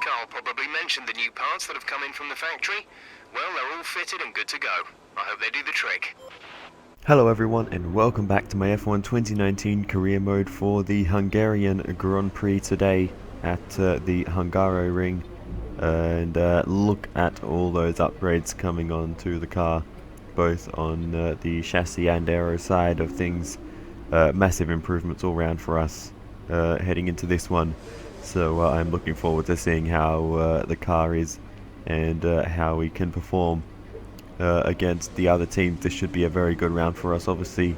Carl probably mentioned the new parts that have come in from the factory. Well, they're all fitted and good to go. I hope they do the trick. Hello everyone and welcome back to my F1 2019 career mode for the Hungarian Grand Prix today at the Hungaroring. And look at all those upgrades coming onto the car, both on the chassis and aero side of things. Massive improvements all round for us heading into this one. So I'm looking forward to seeing how the car is and how we can perform against the other teams. This should be a very good round for us. Obviously,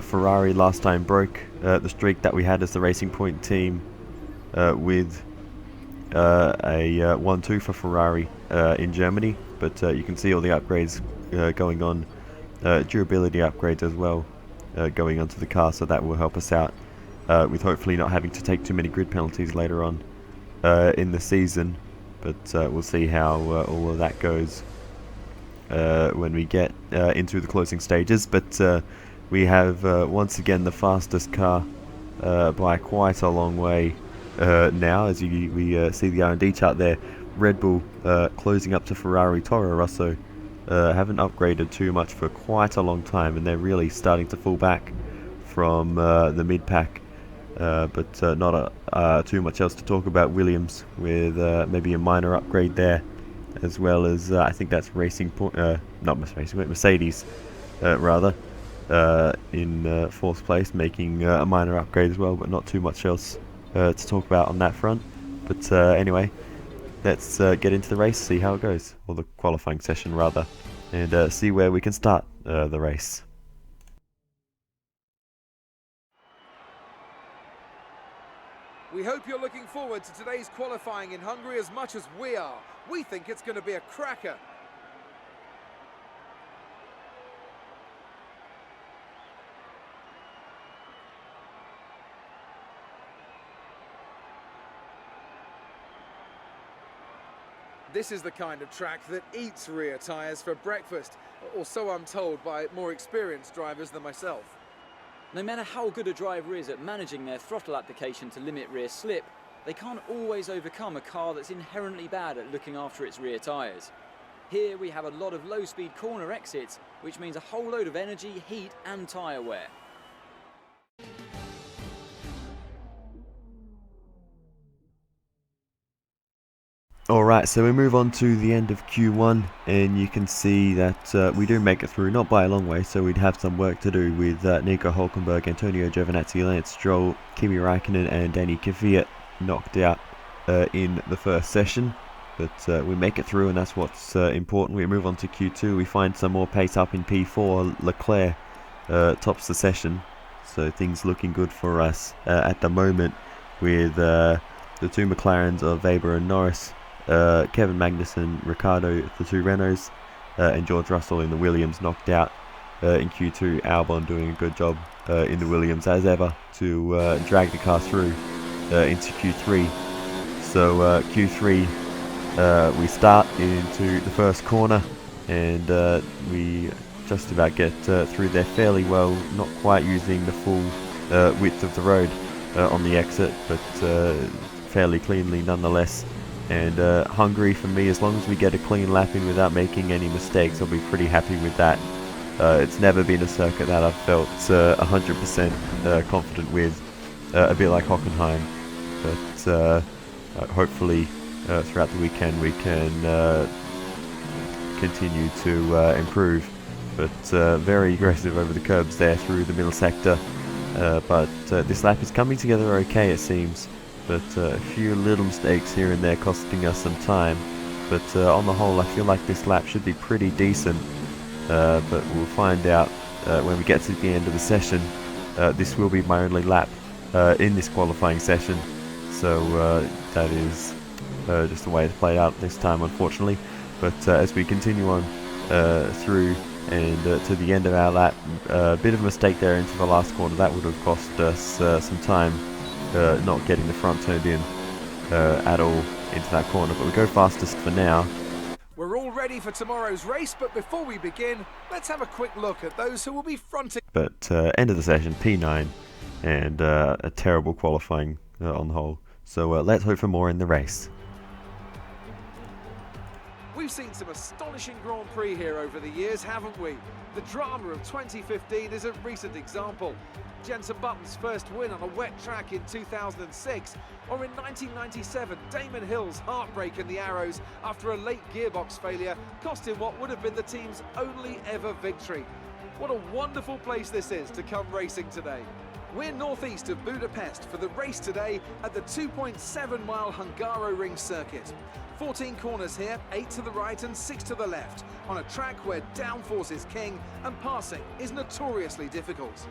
Ferrari last time broke the streak that we had as the Racing Point team with a 1-2 for Ferrari in Germany. But you can see all the upgrades going on, durability upgrades as well going onto the car, so that will help us out with hopefully not having to take too many grid penalties later on in the season. But we'll see how all of that goes when we get into the closing stages. But we have once again the fastest car by quite a long way now, as we see the R&D chart there. Red Bull closing up to Ferrari. Toro Rosso haven't upgraded too much for quite a long time, and they're really starting to fall back from the mid-pack. But not too much else to talk about. Williams with maybe a minor upgrade there, as well as I think that's Mercedes rather in fourth place, making a minor upgrade as well, but not too much else to talk about on that front. But anyway, let's get into the race, see how it goes, or the qualifying session rather, and see where we can start the race. We hope you're looking forward to today's qualifying in Hungary as much as we are. We think it's going to be a cracker. This is the kind of track that eats rear tyres for breakfast, or so I'm told by more experienced drivers than myself. No matter how good a driver is at managing their throttle application to limit rear slip, they can't always overcome a car that's inherently bad at looking after its rear tyres. Here we have a lot of low-speed corner exits, which means a whole load of energy, heat and tyre wear. Alright, so we move on to the end of Q1, and you can see that we do make it through, not by a long way, so we'd have some work to do with Nico Hülkenberg, Antonio Giovinazzi, Lance Stroll, Kimi Räikkönen and Danny Kvyat knocked out in the first session. But we make it through, and that's what's important. We move on to Q2, we find some more pace up in P4. Leclerc tops the session, so things looking good for us at the moment, with the two McLarens of Weber and Norris. Kevin Magnussen, Ricciardo, the two Renaults, and George Russell in the Williams knocked out in Q2. Albon doing a good job in the Williams as ever to drag the car through into Q3. So Q3 we start into the first corner, and we just about get through there fairly well, not quite using the full width of the road on the exit, but fairly cleanly nonetheless. And Hungary, for me, as long as we get a clean lap in without making any mistakes, I'll be pretty happy with that. It's never been a circuit that I've felt 100% confident with, a bit like Hockenheim. But hopefully throughout the weekend we can continue to improve. But very aggressive over the curbs there through the middle sector. But this lap is coming together okay, it seems. But a few little mistakes here and there costing us some time. But on the whole, I feel like this lap should be pretty decent. But we'll find out when we get to the end of the session. This will be my only lap in this qualifying session. So that is just the way it's played out this time, unfortunately. But as we continue on through and to the end of our lap, a bit of a mistake there into the last corner. That would have cost us some time. Not getting the front turned in at all into that corner, but we go fastest for now. We're all ready for tomorrow's race, but before we begin, let's have a quick look at those who will be fronting. But end of the session, P9, and a terrible qualifying on the whole. So let's hope for more in the race. We've seen some astonishing Grand Prix here over the years, haven't we? The drama of 2015 is a recent example. Jenson Button's first win on a wet track in 2006, or in 1997, Damon Hill's heartbreak in the Arrows after a late gearbox failure cost him what would have been the team's only ever victory. What a wonderful place this is to come racing today. We're northeast of Budapest for the race today at the 2.7-mile Hungaroring circuit. 14 corners here, 8 to the right and 6 to the left, on a track where downforce is king and passing is notoriously difficult.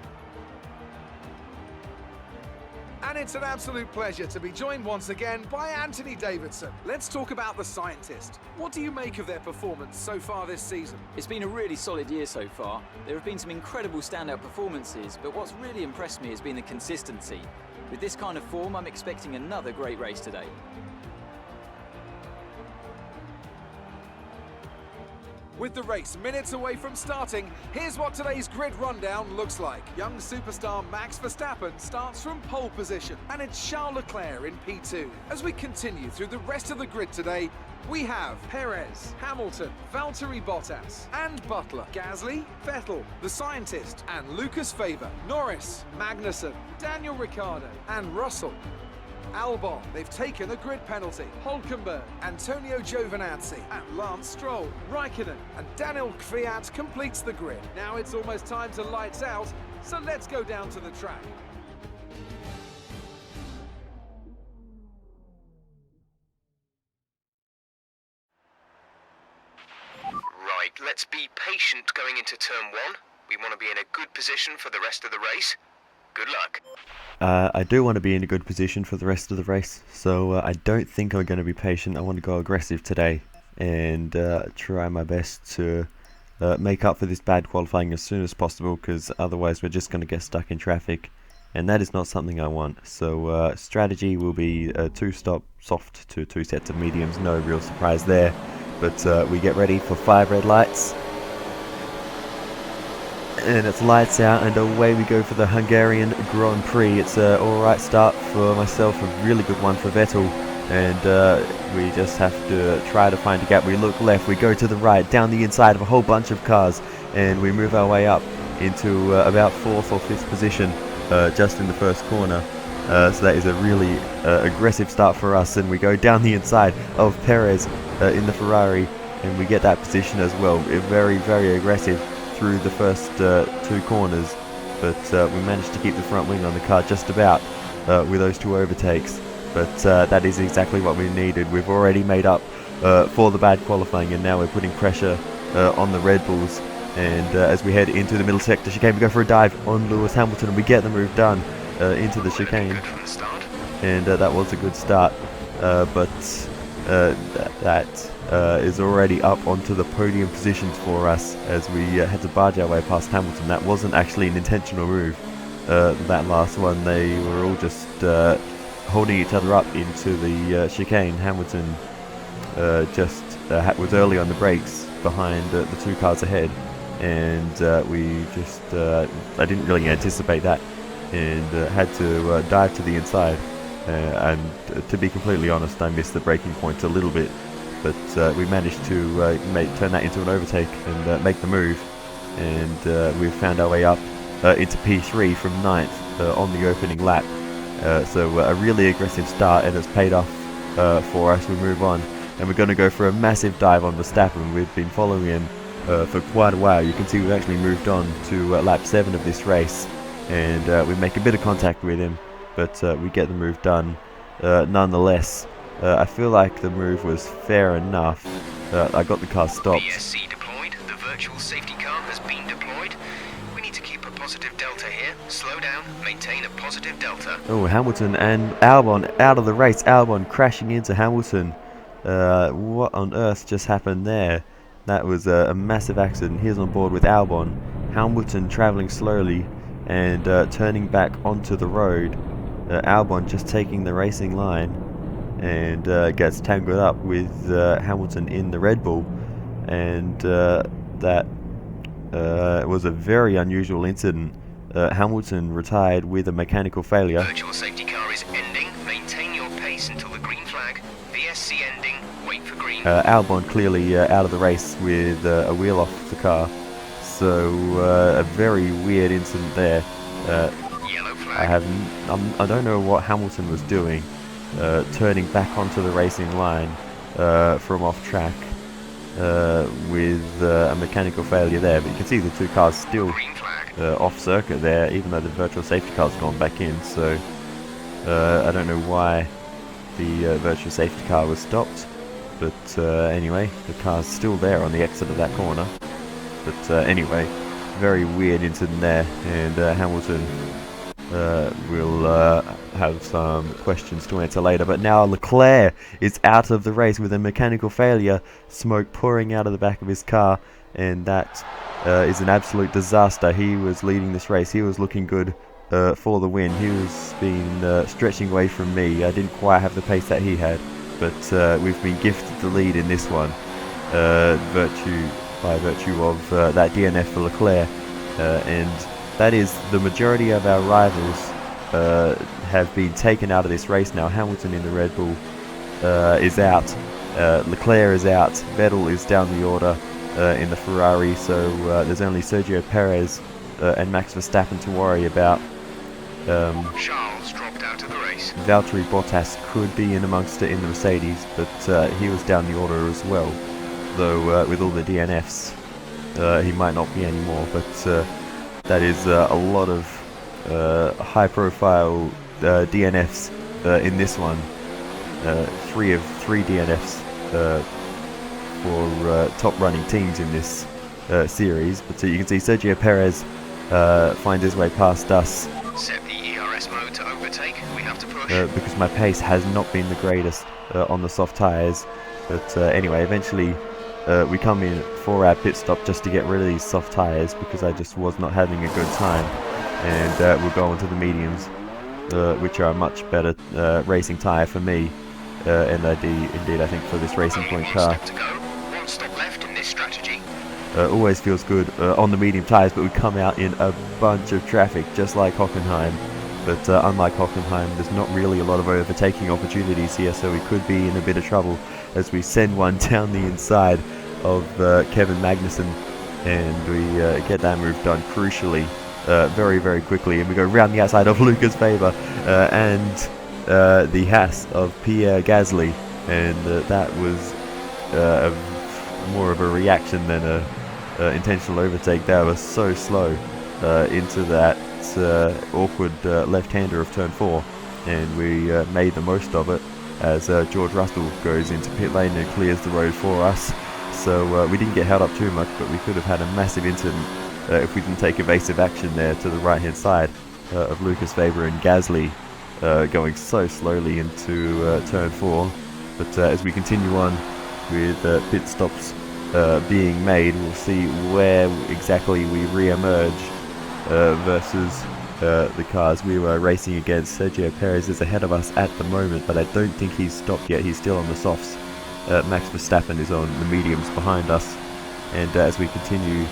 And it's an absolute pleasure to be joined once again by Anthony Davidson. Let's talk about the scientist. What do you make of their performance so far this season? It's been a really solid year so far. There have been some incredible standout performances, but what's really impressed me has been the consistency. With this kind of form, I'm expecting another great race today. With the race minutes away from starting, here's what today's grid rundown looks like. Young superstar Max Verstappen starts from pole position, and it's Charles Leclerc in P2. As we continue through the rest of the grid today, we have Perez, Hamilton, Valtteri Bottas, and Butler, Gasly, Vettel, the scientist, and Lucas Faber, Norris, Magnussen, Daniel Ricciardo, and Russell. ALBON, they've taken a grid penalty. Hülkenberg, Antonio Giovinazzi, and Lance Stroll. Raikkonen and Daniel Kvyat completes the grid. Now it's almost time to lights out, so let's go down to the track. Right, let's be patient going into turn 1. We want to be in a good position for the rest of the race. Good luck. I do want to be in a good position for the rest of the race, so I don't think I'm going to be patient. I want to go aggressive today and try my best to make up for this bad qualifying as soon as possible, because otherwise we're just going to get stuck in traffic, and that is not something I want. So strategy will be 2-stop soft to 2 sets of mediums, no real surprise there, but we get ready for 5 red lights. And it's lights out and away we go for the Hungarian Grand Prix. It's an alright start for myself, a really good one for Vettel, and we just have to try to find a gap. We look left, we go to the right, down the inside of a whole bunch of cars, and we move our way up into about 4th or 5th position just in the first corner. So that is a really aggressive start for us, and we go down the inside of Perez in the Ferrari, and we get that position as well. Very, very aggressive through the first 2 corners, but we managed to keep the front wing on the car just about with those 2 overtakes, but that is exactly what we needed. We've already made up for the bad qualifying, and now we're putting pressure on the Red Bulls, and as we head into the middle sector chicane, we go for a dive on Lewis Hamilton and we get the move done into the chicane, and that was a good start, but that is already up onto the podium positions for us as we had to barge our way past Hamilton. That wasn't actually an intentional move, that last one. They were all just holding each other up into the chicane. Hamilton just was early on the brakes behind the 2 cars ahead, and I didn't really anticipate that, and had to dive to the inside, and to be completely honest, I missed the braking points a little bit, but we managed to turn that into an overtake and make the move, and we've found our way up into P3 from 9th on the opening lap. So a really aggressive start, and it's paid off for us. We move on, and we're going to go for a massive dive on Verstappen. We've been following him for quite a while. You can see we've actually moved on to lap 7 of this race, and we make a bit of contact with him, but we get the move done nonetheless. I feel like the move was fair enough. I got the car stopped. VSC deployed. The virtual safety car has been deployed. We need to keep a positive delta here. Slow down, maintain a positive delta. Oh, Hamilton and Albon out of the race. Albon crashing into Hamilton. What on earth just happened there? That was a massive accident. He's on board with Albon. Hamilton travelling slowly and turning back onto the road. Albon just taking the racing line, and gets tangled up with Hamilton in the Red Bull, and that was a very unusual incident. Hamilton retired with a mechanical failure. Virtual safety car is ending. Maintain your pace until until the green flag. VSC ending, wait for green. ALBON clearly out of the race with a wheel off the car. So a very weird incident there. Yellow flag. I don't know what Hamilton was doing, turning back onto the racing line from off track with a mechanical failure there. But you can see the two cars still Green flag. off circuit there, even though the virtual safety car's gone back in. So I don't know why the virtual safety car was stopped. But anyway, the car's still there on the exit of that corner. But anyway, very weird incident there, and Hamilton will have some questions to answer later. But now Leclerc is out of the race with a mechanical failure, smoke pouring out of the back of his car, and that is an absolute disaster. He was leading this race, he was looking good for the win. He was been stretching away from me. I didn't quite have the pace that he had, but we've been gifted the lead in this one by virtue of that DNF for Leclerc, and that is the majority of our rivals have been taken out of this race now. Hamilton in the Red Bull is out, Leclerc is out, Vettel is down the order in the Ferrari, so there's only Sergio Perez and Max Verstappen to worry about. Charles dropped out of the race. Valtteri Bottas could be in amongst it in the Mercedes, but he was down the order as well, though with all the DNFs he might not be anymore. But that is a lot of high profile DNFs in this one. 3 of 3 DNFs for top running teams in this series. But you can see Sergio Perez finds his way past us. Set the ERS mode to overtake. We have to push. Because my pace has not been the greatest on the soft tyres. But anyway, eventually we come in for our pit stop just to get rid of these soft tyres, because I just was not having a good time. And we'll go on to the mediums, which are a much better racing tyre for me, and indeed I think for this Racing Only Point one car. step to go. One stop left in this strategy. Always feels good on the medium tyres, but we come out in a bunch of traffic, just like Hockenheim. But unlike Hockenheim, there's not really a lot of overtaking opportunities here, so we could be in a bit of trouble as we send one down the inside of Kevin Magnussen, and we get that move done crucially very, very quickly, and we go round the outside of Lucas Weber and the Haas of Pierre Gasly, and that was more of a reaction than a intentional overtake. They were so slow into that awkward left-hander of turn 4, and we made the most of it as George Russell goes into pit lane and clears the road for us. So we didn't get held up too much, but we could have had a massive incident if we didn't take evasive action there to the right-hand side of Lucas Weber and Gasly going so slowly into turn 4. But as we continue on with pit stops being made, we'll see where exactly we re-emerge versus the cars we were racing against. Sergio Perez is ahead of us at the moment, but I don't think he's stopped yet. He's still on the softs. Max Verstappen is on the mediums behind us, and as we continue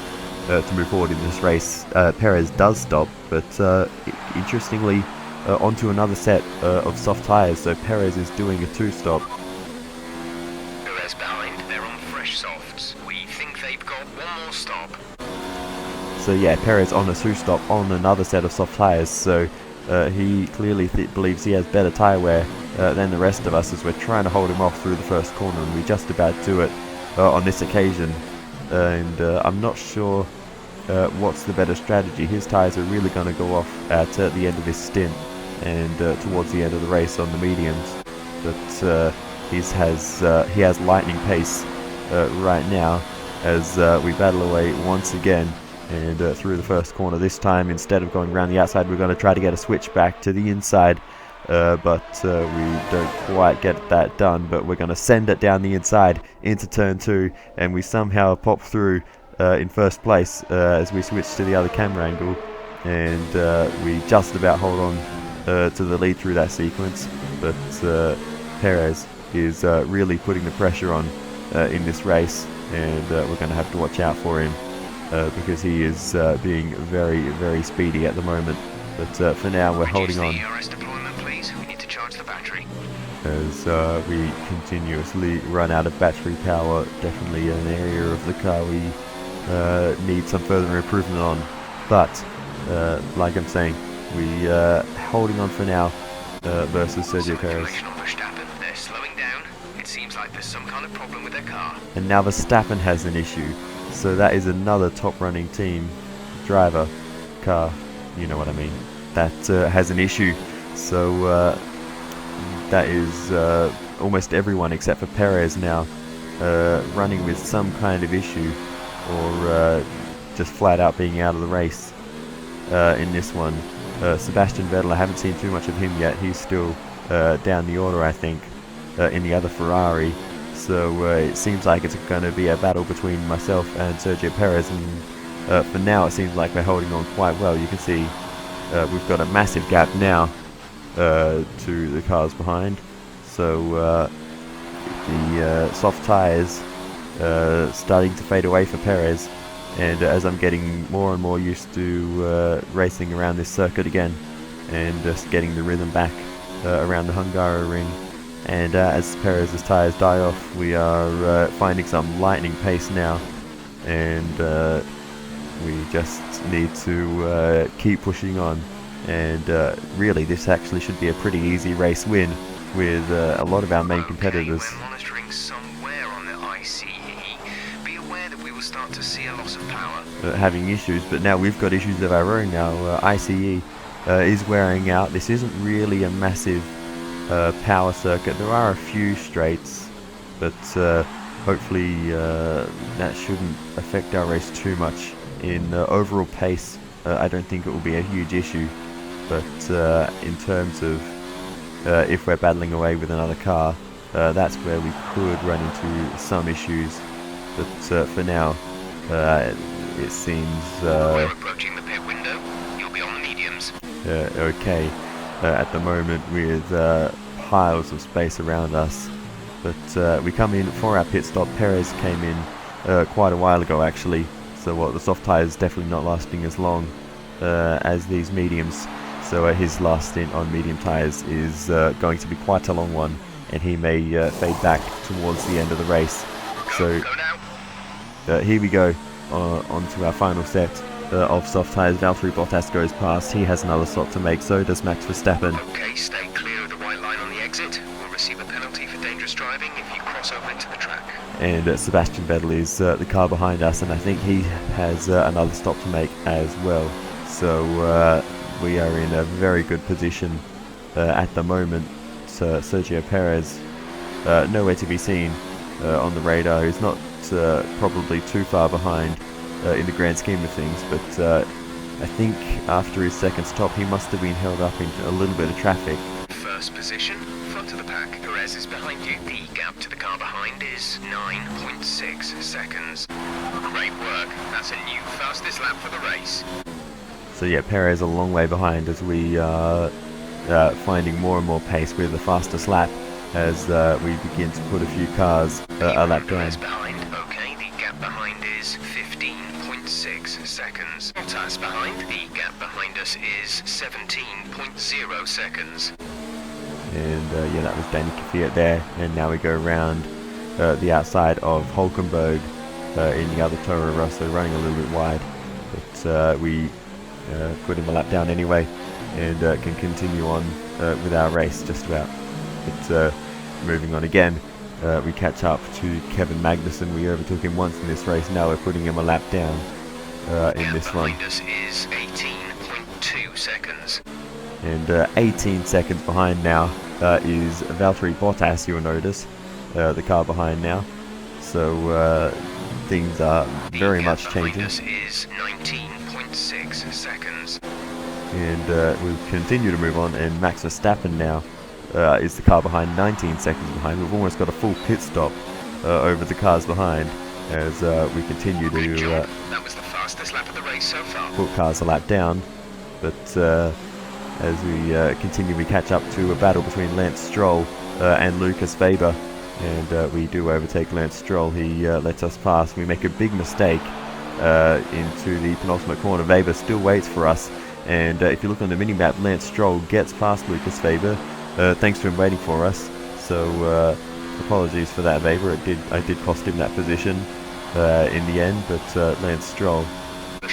to move forward in this race, Perez does stop, but interestingly onto another set of soft tyres, so Perez is doing a 2-stop. Perez behind, they're on fresh softs. We think they've got one more stop. So yeah, Perez on a 2-stop on another set of soft tyres, so he clearly believes he has better tyre wear than the rest of us, as we're trying to hold him off through the first corner, and we just about do it on this occasion. And I'm not sure what's the better strategy. His tyres are really going to go off at the end of this stint and towards the end of the race on the mediums, but he has lightning pace right now as we battle away once again. And through the first corner this time, instead of going around the outside, we're going to try to get a switch back to the inside, but we don't quite get that done. But we're going to send it down the inside into turn 2, and we somehow pop through in first place as we switch to the other camera angle, and we just about hold on to the lead through that sequence. But Perez is really putting the pressure on in this race, and we're going to have to watch out for him. Because he is being very, very speedy at the moment. But for now, we're holding on. Reduce the ERS deployment, please. We need to charge the battery. as we continuously run out of battery power. Definitely an area of the car we need some further improvement on, but like I'm saying, we holding on for now versus Sergio Perez. They're slowing down. It seems like there's some kind of problem with their car. And now Verstappen has an issue, so that is another top running team driver car, you know what I mean, that has an issue. So that is almost everyone except for Perez now running with some kind of issue, or just flat out being out of the race in this one. Sebastian Vettel, I haven't seen too much of him yet. He's still down the order, I think, in the other Ferrari. So it seems like it's going to be a battle between myself and Sergio Perez, and for now it seems like we're holding on quite well. You can see we've got a massive gap now to the cars behind. So the soft tyres starting to fade away for Perez, and as I'm getting more and more used to racing around this circuit again and just getting the rhythm back around the Hungaroring, and as Perez's tyres die off, we are finding some lightning pace now, and we just need to keep pushing on. And really, this actually should be a pretty easy race win with a lot of our main competitors. We're monitoring somewhere on the ICE. Be aware that we will start to see a loss of power. Having issues, but now we've got issues of our own now. ICE is wearing out. This isn't really a massive power circuit. There are a few straights, but hopefully that shouldn't affect our race too much. In overall pace, I don't think it will be a huge issue, but in terms of if we're battling away with another car, that's where we could run into some issues. But for now, it seems we're approaching the pit window. You'll be on the mediums. Okay at the moment, with piles of space around us. But we come in for our pit stop. Perez came in quite a while ago, actually. So the soft tyres definitely not lasting as long as these mediums. So his last stint on medium tyres is going to be quite a long one, and he may fade back towards the end of the race. So here we go on to our final set of soft tyres. Valtteri Bottas goes past. He has another stop to make, so does Max Verstappen. Okay, stay clear of the white line on the exit. We'll receive a penalty for dangerous driving if you cross over into the track. And Sebastian Vettel is the car behind us, and I think he has another stop to make as well. So we are in a very good position at the moment. Sergio Perez nowhere to be seen on the radar. He's not probably too far behind in the grand scheme of things, but I think after his second stop he must have been held up in a little bit of traffic. First position, front of the pack. Perez is behind you. The gap to the car behind is 9.6 seconds. Great work. That's a new fastest lap for the race. So yeah, Perez a long way behind as we are finding more and more pace with the fastest lap as we begin to put a few cars a lap down. Perez behind. Okay, the gap behind is 15.6 seconds. Bottas behind. The gap behind us is 17.0 seconds. And yeah, that was Danny Kvyat there, and now we go around the outside of Hulkenberg in the other Toro Rosso, running a little bit wide, but we put him a lap down anyway, and can continue on with our race just about. But moving on again, we catch up to Kevin Magnussen. We overtook him once in this race, now we're putting him a lap down in this one. Behind us is 18.2 seconds. And 18 seconds behind now is Valtteri Bottas, you'll notice, the car behind now. So things are very much changing. Behind us is 19.6 seconds. And we'll continue to move on, and Max Verstappen now is the car behind, 19 seconds behind. We've almost got a full pit stop over the cars behind as we continue to that was the fastest lap of the race so far. put cars a lap down. But as we continue, we catch up to a battle between Lance Stroll and Lucas Weber, and we do overtake Lance Stroll. He lets us pass. We make a big mistake into the penultimate corner. Weber still waits for us, and if you look on the minimap, Lance Stroll gets past Lucas Weber thanks to him waiting for us. So apologies for that, Weber. I did cost him that position in the end, but Lance Stroll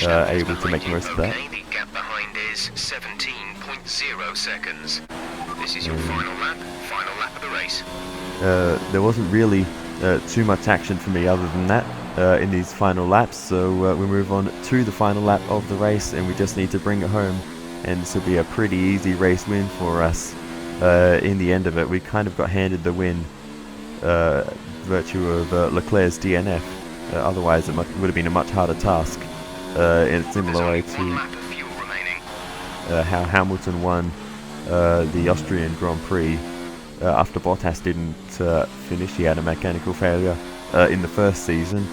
able to make the most of that. The gap behind is 17.0 seconds. This is your final lap of the race. There wasn't really too much action for me other than that in these final laps, so we move on to the final lap of the race, and we just need to bring it home, and this will be a pretty easy race win for us. In the end of it, we kind of got handed the win virtue of Leclerc's DNF. Otherwise it would have been a much harder task, in a similar way to how Hamilton won the Austrian Grand Prix after Bottas didn't finish. He had a mechanical failure in the first season,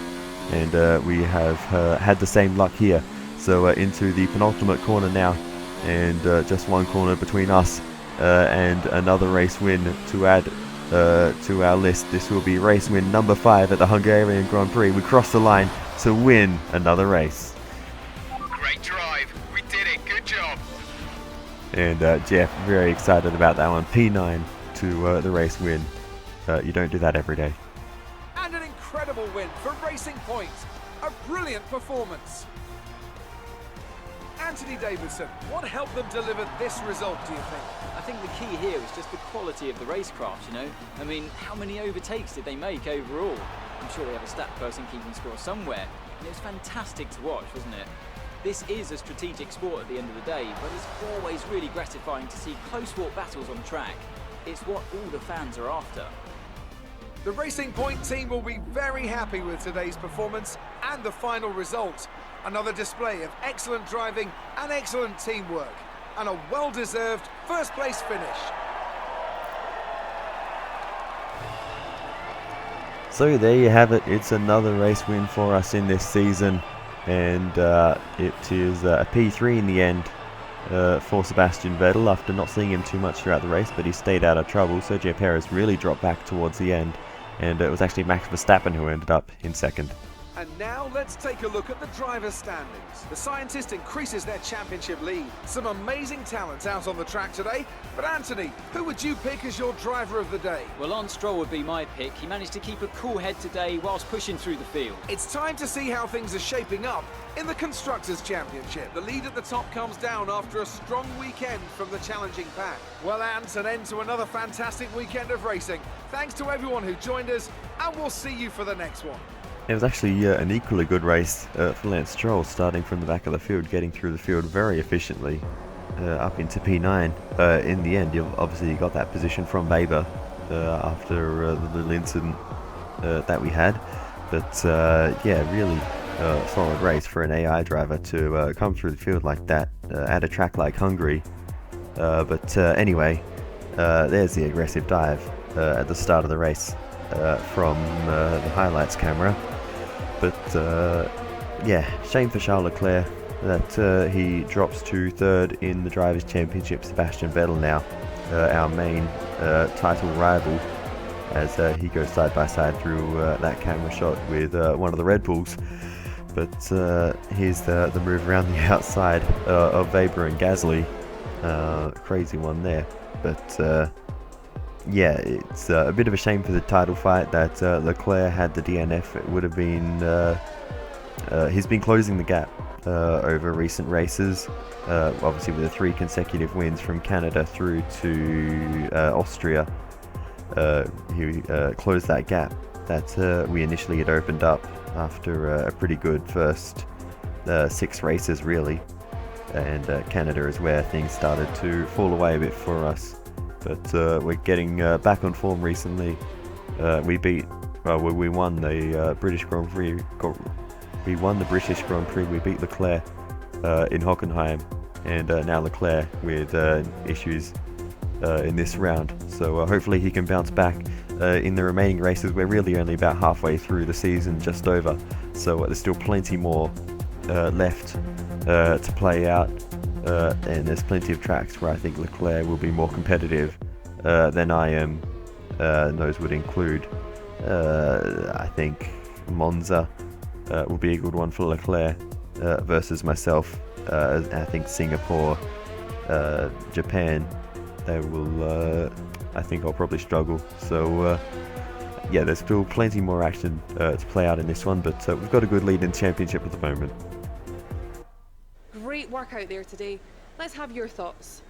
and we have had the same luck here. So into the penultimate corner now, and just one corner between us and another race win to add to our list. This will be race win number 5 at the Hungarian Grand Prix. We cross the line to win another race. Great drive, we did it, good job. And Jeff, very excited about that one. P9 to the race win. You don't do that every day. And an incredible win for Racing Point. A brilliant performance. Anthony Davidson, what helped them deliver this result, do you think? I think the key here is just the quality of the racecraft, you know? I mean, how many overtakes did they make overall? I'm sure they have a stat person keeping score somewhere. And it was fantastic to watch, wasn't it? This is a strategic sport at the end of the day, but it's always really gratifying to see close-fought battles on track. It's what all the fans are after. The Racing Point team will be very happy with today's performance and the final result. Another display of excellent driving and excellent teamwork, and a well-deserved first-place finish. So there you have it. It's another race win for us in this season, and it is a P3 in the end for Sebastian Vettel after not seeing him too much throughout the race, but he stayed out of trouble. Sergio Perez really dropped back towards the end, and it was actually Max Verstappen who ended up in second. And now let's take a look at the driver's standings. The scientist increases their championship lead. Some amazing talents out on the track today. But Anthony, who would you pick as your driver of the day? Well, Lance Stroll would be my pick. He managed to keep a cool head today whilst pushing through the field. It's time to see how things are shaping up in the Constructors' Championship. The lead at the top comes down after a strong weekend from the challenging pack. Well, Ant, an end to another fantastic weekend of racing. Thanks to everyone who joined us, and we'll see you for the next one. It was actually an equally good race for Lance Stroll, starting from the back of the field, getting through the field very efficiently up into P9. In the end, obviously you got that position from Weber after the little incident that we had. But yeah, really solid race for an AI driver to come through the field like that at a track like Hungary. But anyway, there's the aggressive dive at the start of the race from the highlights camera. But yeah, shame for Charles Leclerc that he drops to third in the Drivers' Championship. Sebastian Vettel now, our main title rival, as he goes side by side through that camera shot with one of the Red Bulls. But here's the move around the outside of Weber and Gasly. Crazy one there. But yeah, it's a bit of a shame for the title fight that Leclerc had the DNF. It would have been... he's been closing the gap over recent races, obviously with the 3 consecutive wins from Canada through to Austria. He closed that gap that we initially had opened up after a pretty good first 6 races, really. And Canada is where things started to fall away a bit for us. But we're getting back on form recently. We won the British Grand Prix. We won the British Grand Prix. We beat Leclerc in Hockenheim, and now Leclerc with issues in this round. So hopefully he can bounce back in the remaining races. We're really only about halfway through the season, just over. So there's still plenty more left to play out. And there's plenty of tracks where I think Leclerc will be more competitive than I am. Those would include, I think, Monza will be a good one for Leclerc versus myself. I think Singapore, Japan, they will I think I'll probably struggle. So yeah, there's still plenty more action to play out in this one, but we've got a good lead in the championship at the moment. Great work out there today. Let's have your thoughts.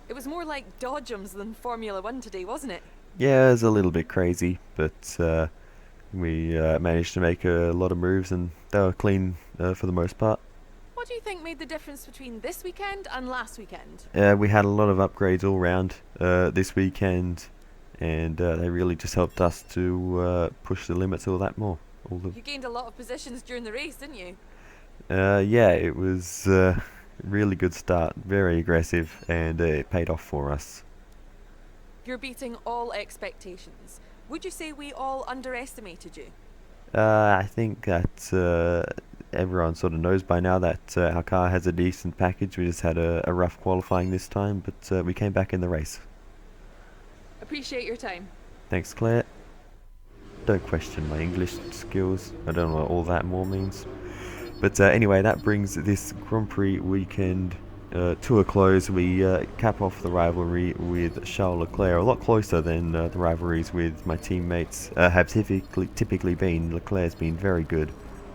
It was more like dodgems than Formula 1 today, wasn't it? Yeah, it was a little bit crazy, but we managed to make a lot of moves and they were clean for the most part. What do you think made the difference between this weekend and last weekend? We had a lot of upgrades all round this weekend, and they really just helped us to push the limits all that more. You gained a lot of positions during the race, didn't you? Yeah, it was a really good start, very aggressive, and it paid off for us. You're beating all expectations. Would you say we all underestimated you? I think that everyone sort of knows by now that our car has a decent package. We just had a rough qualifying this time, but we came back in the race. Appreciate your time. Thanks, Claire. Don't question my English skills. I don't know what all that more means. But anyway, that brings this Grand Prix weekend to a close. We cap off the rivalry with Charles Leclerc, a lot closer than the rivalries with my teammates have typically been. Leclerc's been very good,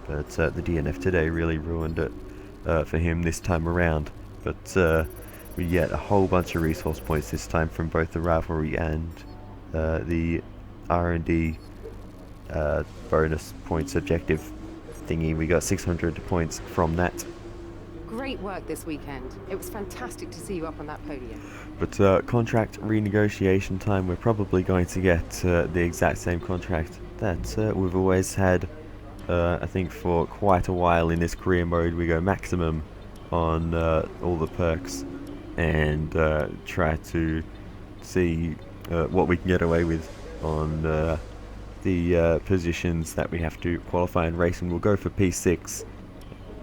but the DNF today really ruined it for him this time around. But we get a whole bunch of resource points this time from both the rivalry and the R&D bonus points objective thingy. We got 600 points from that. Great work this weekend. It was fantastic to see you up on that podium. But contract renegotiation time, we're probably going to get the exact same contract that we've always had. I think for quite a while in this career mode we go maximum on all the perks and try to see what we can get away with on the positions that we have to qualify and race, and we'll go for P6.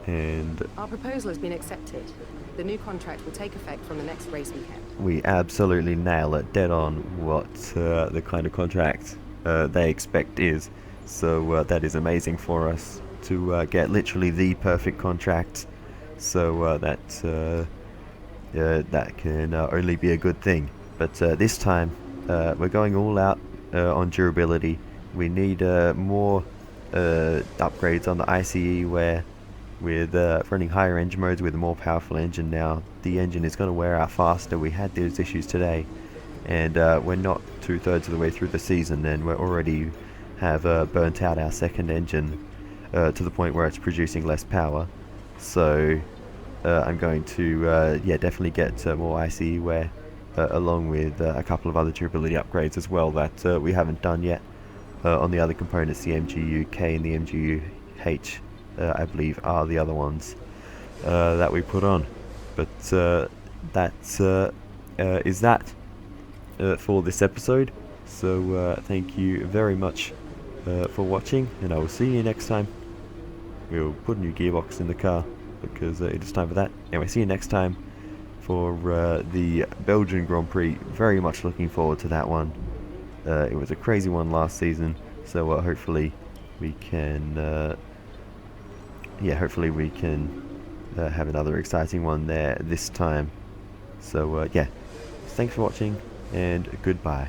And our proposal has been accepted. The new contract will take effect from the next race weekend. We absolutely nail it dead on what the kind of contract they expect is. So that is amazing for us to get literally the perfect contract. So that can only be a good thing. But this time we're going all out on durability. We need more upgrades on the ICE, where with running higher engine modes with a more powerful engine now, the engine is going to wear out faster. We had those issues today, and we're not 2/3 of the way through the season and we're already have burnt out our second engine to the point where it's producing less power. So I'm going to definitely get more ICE wear along with a couple of other durability upgrades as well that we haven't done yet on the other components. The MGU-K and the MGU-H I believe are the other ones that we put on. But that is that for this episode. So thank you very much for watching, and I will see you next time. We'll put a new gearbox in the car because it is time for that. Anyway, see you next time for the Belgian Grand Prix. Very much looking forward to that one. It was a crazy one last season, so hopefully we can have another exciting one there this time. So yeah, thanks for watching and goodbye.